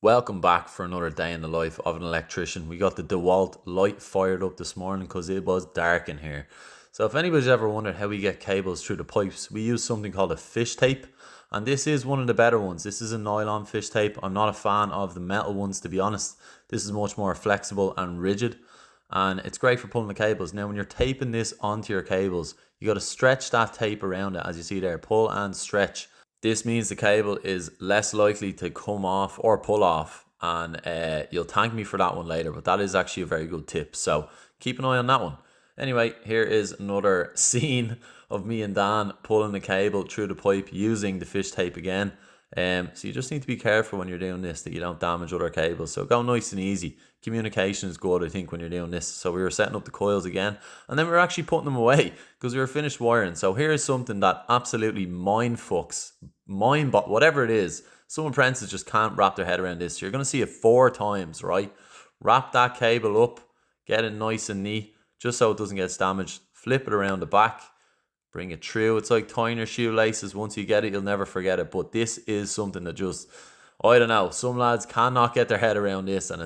Welcome back for another day in the life of an electrician. We got the DeWalt light fired up this morning because it was dark in here. So if anybody's ever wondered how we get cables through the pipes, we use something called a fish tape. And this is one of the better ones. This is a nylon fish tape. I'm not a fan of the metal ones, to be honest. This is much more flexible and rigid. And it's great for pulling the cables. Now when you're taping this onto your cables, you got to stretch that tape around it, as you see there. Pull and stretch. This means the cable is less likely to come off or pull off, and you'll thank me for that one later, but that is actually a very good tip, so keep an eye on that one. Anyway, here is another scene of me and Dan pulling the cable through the pipe using the fish tape again. So you just need to be careful when you're doing this that you don't damage other cables. So go nice and easy. Communication is good, I think, when you're doing this. So we were setting up the coils again, and then we were actually putting them away because we were finished wiring. So here is something that absolutely whatever it is. Some apprentices just can't wrap their head around this. So you're going to see it 4 times, right? Wrap that cable up, get it nice and neat, just so it doesn't get damaged. Flip it around the back. Bring it through. It's like tying your shoelaces. Once you get it, you'll never forget it. But this is something that just, I don't know, some lads cannot get their head around this, and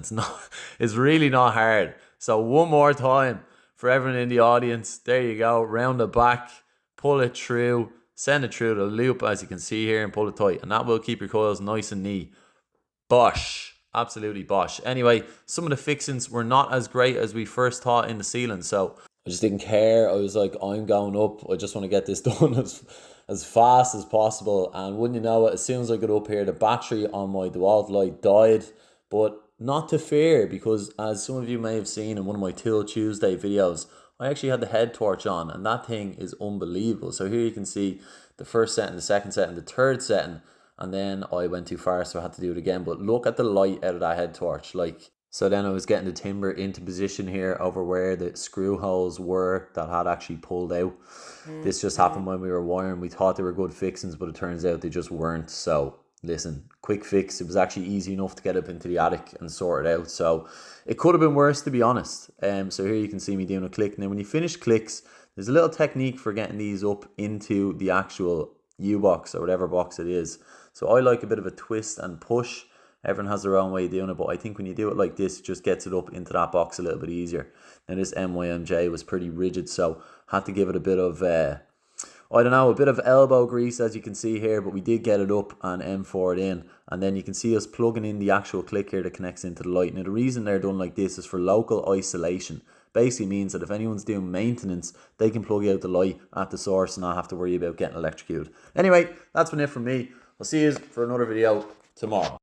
it's really not hard. So one more time for everyone in the audience. There you go. Round the back, pull it through, send it through the loop, as you can see here, and pull it tight. And that will keep your coils nice and neat. Bosh. Absolutely bosh. Anyway, some of the fixings were not as great as we first thought in the ceiling. So I just didn't care. I was like, I'm going up. I just want to get this done as fast as possible. And wouldn't you know it, as soon as I got up here, the battery on my DeWalt light died. But not to fear, because as some of you may have seen in one of my Tool Tuesday videos, I actually had the head torch on, and that thing is unbelievable. So here you can see the first setting, the second setting, the third setting, and then I went too far, so I had to do it again. But look at the light out of that head torch. So then I was getting the timber into position here over where the screw holes were that had actually pulled out. This just happened when we were wiring. We thought they were good fixings, but it turns out they just weren't. So listen, quick fix. It was actually easy enough to get up into the attic and sort it out. So it could have been worse, to be honest. So here you can see me doing a click. Now when you finish clicks, there's a little technique for getting these up into the actual U-box or whatever box it is. So I like a bit of a twist and push. Everyone has their own way of doing it, but I think when you do it like this, it just gets it up into that box a little bit easier. Now this MYMJ was pretty rigid, so had to give it a bit of, a bit of elbow grease, as you can see here, but we did get it up and M4 it in. And then you can see us plugging in the actual click here that connects into the light. Now the reason they're done like this is for local isolation. Basically means that if anyone's doing maintenance, they can plug out the light at the source and not have to worry about getting electrocuted. Anyway, that's been it from me. I'll see you for another video tomorrow.